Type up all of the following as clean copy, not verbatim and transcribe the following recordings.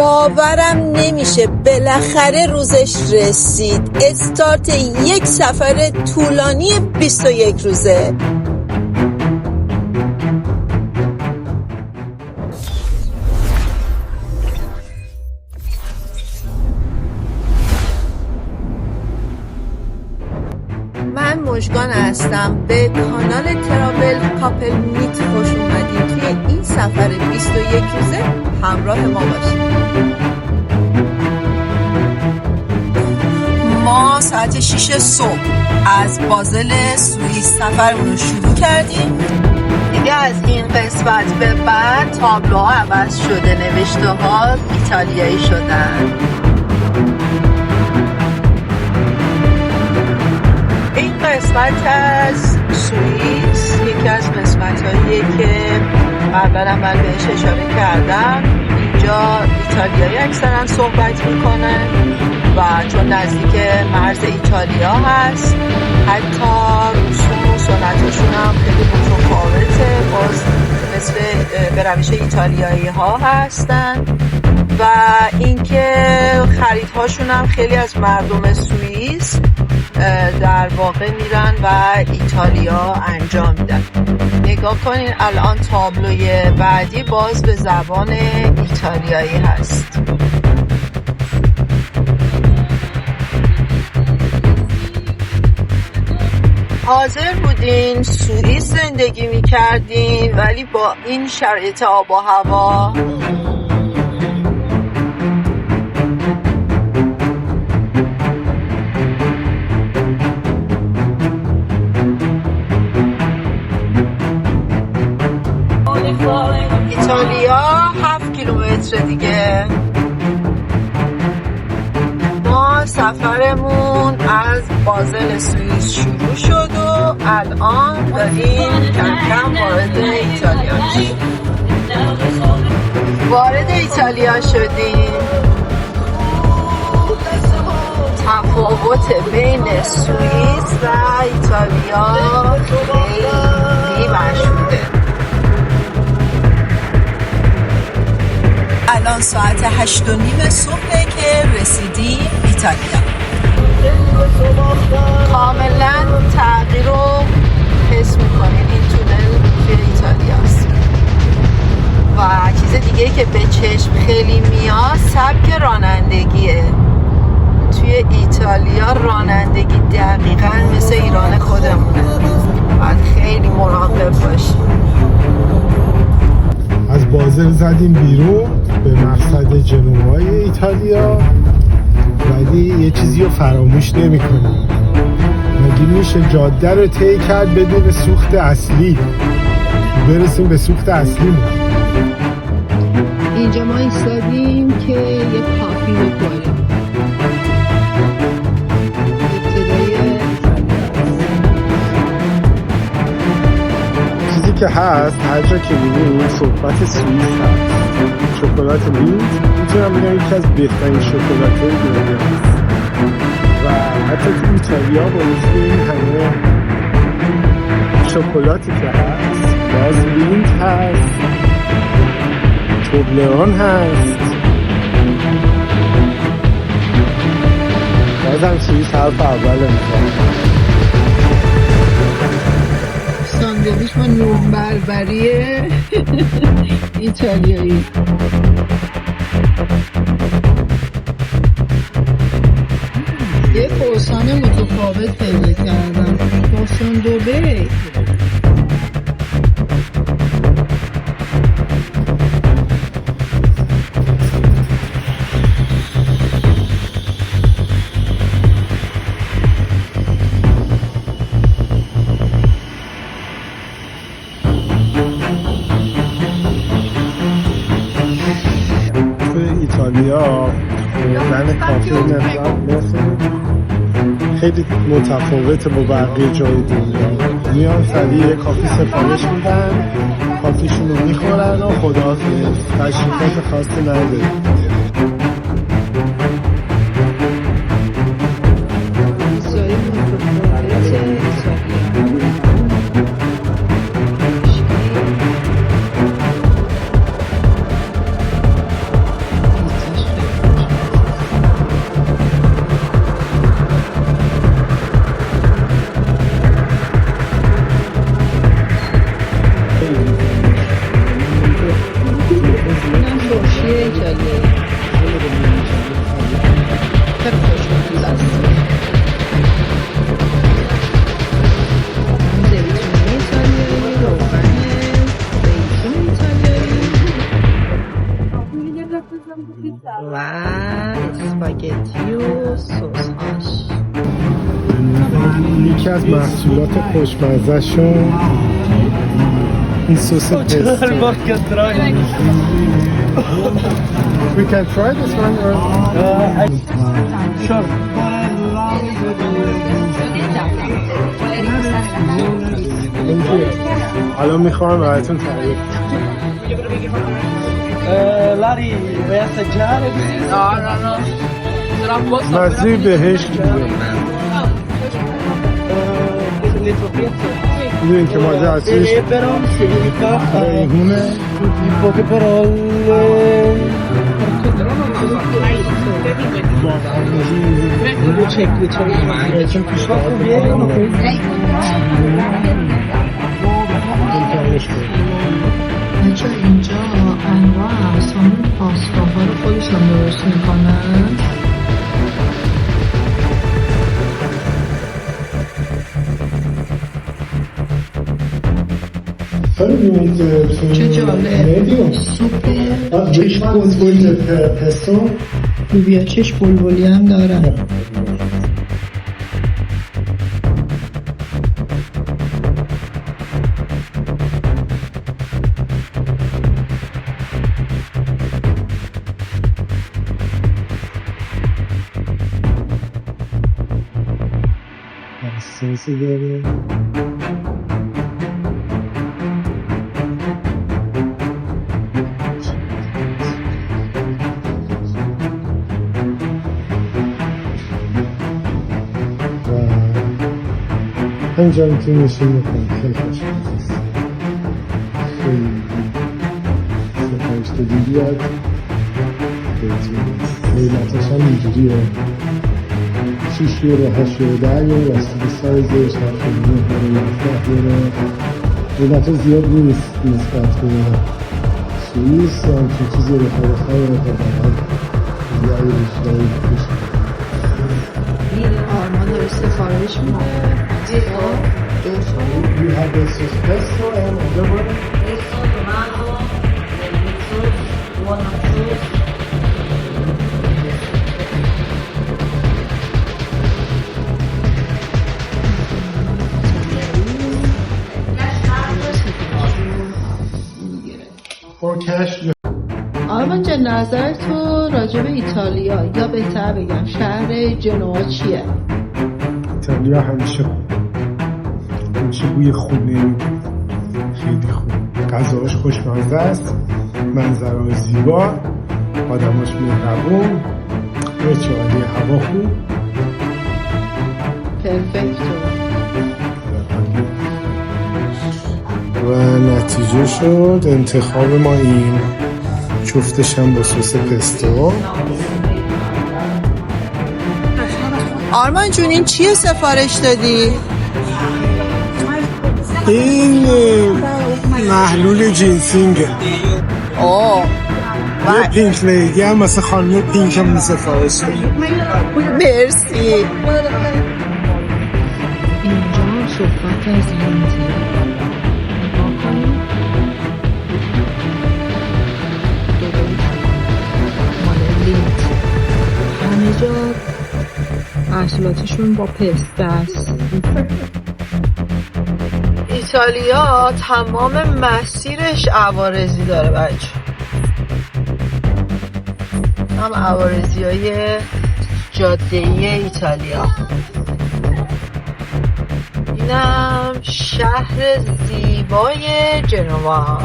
باورم نمیشه بالاخره روزش رسید. استارت یک سفر طولانی 21 روزه. من مژگان هستم. به کانال ترابل کاپل میت خوش اومدید. توی این سفر 21 روزه همراه ما باشید. ما ساعت 6 صبح از بازل سوئیس سفرمون رو شروع کردیم. دیگه از این قسمت به بعد تابلوها عوض شده، نوشته ها ایتالیایی شدن. این قسمت از سوئیس یکی از قسمت هاییه که قبلا من بهش اشاره کردم. اینجا ایتالیایی اکثرا صحبت میکنه و چون نزدیک مرز ایتالیا هست حتی رسوم و سنتشون هم خیلی متفاوته، باز مثل به روش ایتالیایی ها هستن و اینکه خریدهاشون هم خیلی از مردم سوئیس در واقع میرن و ایتالیا انجام میدن. نگاه کنین الان تابلوی بعدی باز به زبان ایتالیایی هست. حاضر بودین سوئیس زندگی میکردین ولی با این شرایط آب و هوا ایتالیا 7 کیلومتر دیگه. ما سفرمون از بازل سوئیس شروع شد و الان داریم کم کم وارد ایتالیا شدیم. وارد ایتالیا شدیم. تفاوت بین سوئیس و ایتالیا خیلی مشهوده. الان ساعت 8:30 صبح که رسیدیم ایتالیا. کاملا تغییر رو حس میکنید. این تونل توی ایتالیا است و چیز دیگه که به چشم خیلی میاد سبک رانندگیه. توی ایتالیا رانندگی دقیقاً مثل ایران خودمونه، باید خیلی مراقب باشیم. از بازل زدیم بیرون به مقصد جنوبای ایتالیا، ولی یه چیزی رو فراموش نمی کنیم. مگه میشه جاده رو طی کرد بدون سوخت اصلی؟ برسیم به سوخت اصلی ما. اینجا ما ایستادیم که یه کافی بخوریم. چیزی که هست هر جا که می‌بینیم صحبت سوئیس هست. شکلات مینت میتونم بگم یکی از بهترین شکلات‌های دنیا هست و حتی تو ایتالیا با وجود این همه شکلاتی که هست باز مینت هست، توبلرون هست، بازم سوئیس حرف اول می‌کنه. ساندویچ ما نون بربری ایتالیایی. یه کروسان متفاوت پیدا کردم، کروسان دبی. ایتالیا خوردن کافی خیلی متفاوته با بقیه جای دنیا. میان سریع یه کافی سفارش میدن، کافیشون رو میخورن و خداحافظ، تشریفات خاصی نداره. و اسپاگتی و سس هاش. یکی از محصولات خوشمزه‌شون این سس پستو. We can try this one or Sure. الان میخوام براتون تعریف Lari, vai assaggiare? مزه بهشت میده. Le tue pizze? میدونی که ماده اصلیش Però significa ریحونه in poche parole چون پیشرفت بچه اینجا انواع اقسام پاستاها رو خودشون درست میکنن. چه جالب. سوپ چشم بلبلی پستو لوبیا چشم بلبلی هم دارن. سوسی داره اینجا میتونی نشین بکنی. خیلی خوشمزه خیلی سفارش دادی بیاد قیمتش هم اینجوریه 6 یورو 8 یورو 10 یورو بسته به سایزش 7 یورو 10 یورو قیمت زیاد نیست نسبت به سوئیس یا همچین چیزی رو بخواه یا یه بیشتری بشه. آرمان داره سفارش میده. You have this espresso and other one? Queso, tomato, mixos, walnut sauce. For cash آرمان جان نظر تو راجع به ایتالیا یا بهتر بگم شهر جنوا چیه؟ ایتالیا همیشه بوی خونه میده. خیلی خوب، غذاهاش خوشمزه است، منظره زیبا، آدماش مهربون، هیچ عالی، هوا خوب. پرفکتو. و نتیجه شد انتخاب ما این جفتش هم با سس پستو. آرمان جون این چیه سفارش دادی؟ این محلول جینسینگه. اوه یه پینک لیدی هم مثل خانم پینک هم سفارش دادی. مرسی. اینجا صحبت از لینتی نگاه کنیم. مال لینت همه جا محصولاتشون با پسته است. ایتالیا تمام مسیرش عوارضی داره بچه، هم عوارضی های جاده‌ای ایتالیا. اینم شهر زیبای جنوا.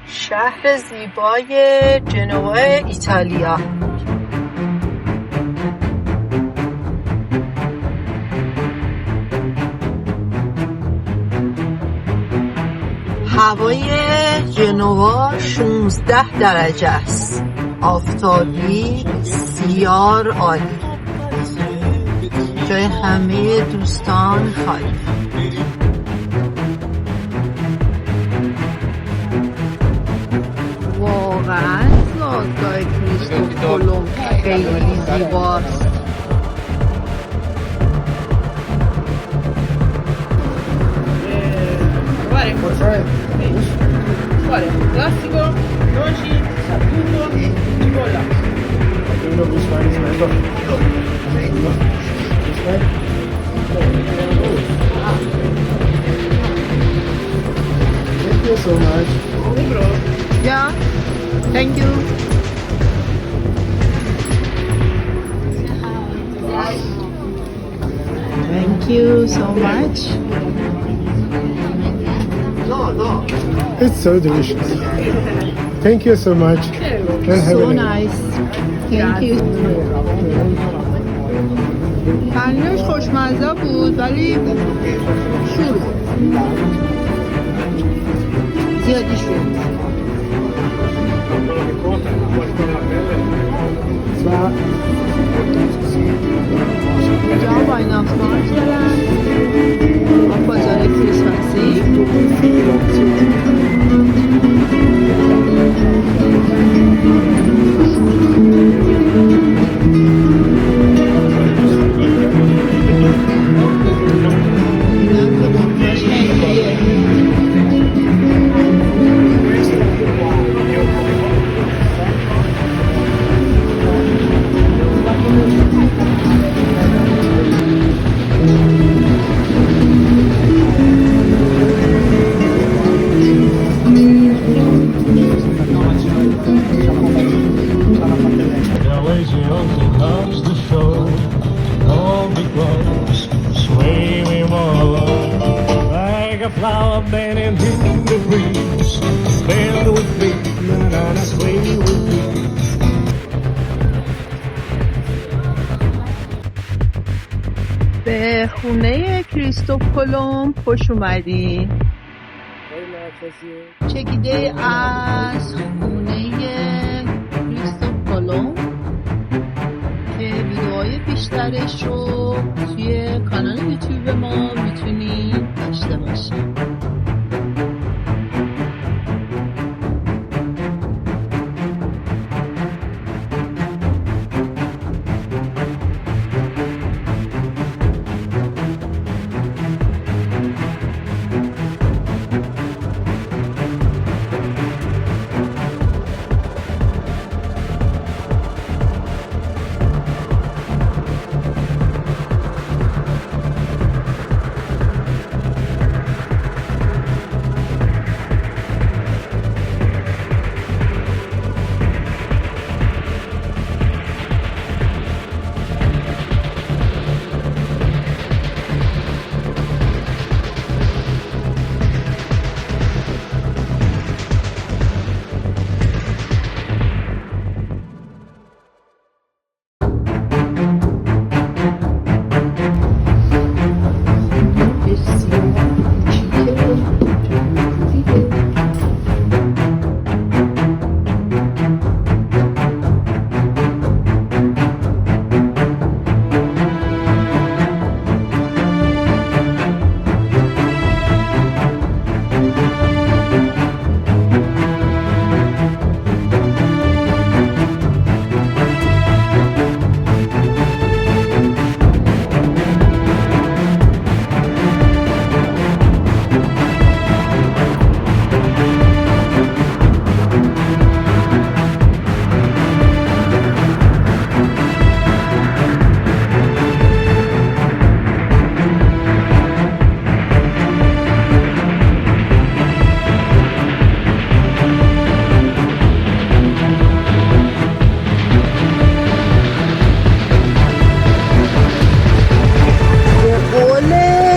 شهر زیبای جنوا ایتالیا. هوای جنوا 16 درجه است، آفتابی، بسیار عالی، جای همه دوستان خالی. واقعا زادگاه کریستوفولوم خیلی زیباست. Quale? Classico, noci, tartufo, cipolla. Thank you so much. Yeah, thank you. Thank you so much. It's so delicious. Thank you so much. And have So a nice. Thank you. پنیرش خوشمزه بود ولی شور بود. زیادی شور بود. اینجا وایناف مارت دارن. بازار کریسمسی. Flower bending in the breeze, bend with me, and I sway with me. به خونه کریستوف کلمب خوش اومدین. چکیده از خونه کریستوف کلمب که ویدیوهای بیشترش رو توی کانال یوتیوب ما میتونید داشته باشید.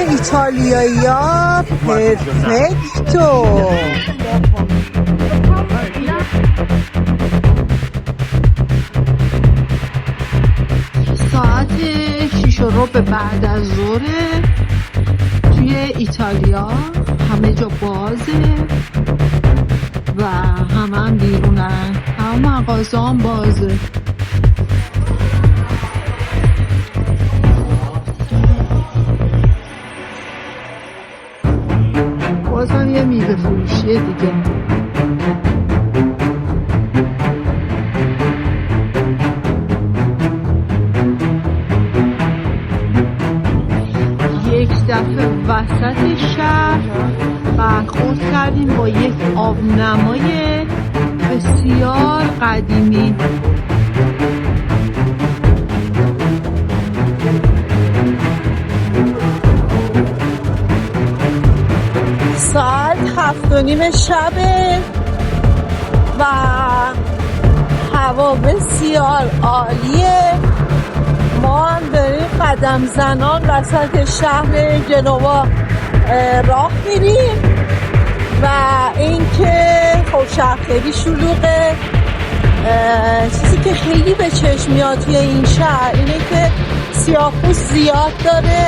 ایتالیایی‌ها پرفکتو. ساعت 6:15 بعد از ظهره. توی ایتالیا همه جا بازه و همه بیرونن، همه مغازه هم بازه. بازم یه میوه فروشیه دیگه. یک دفعه وسط شهر برخورد کردیم با یک آبنمای بسیار قدیمی. ساعت 7:30 شبه و هوا بسیار عالیه. ما هم داریم قدم زنان وسط شهر جنوا راه میریم و اینکه خب شهر خیلی شلوغه. چیزی که خیلی به چشم میاد توی این شهر اینه که سیاه‌پوست زیاد داره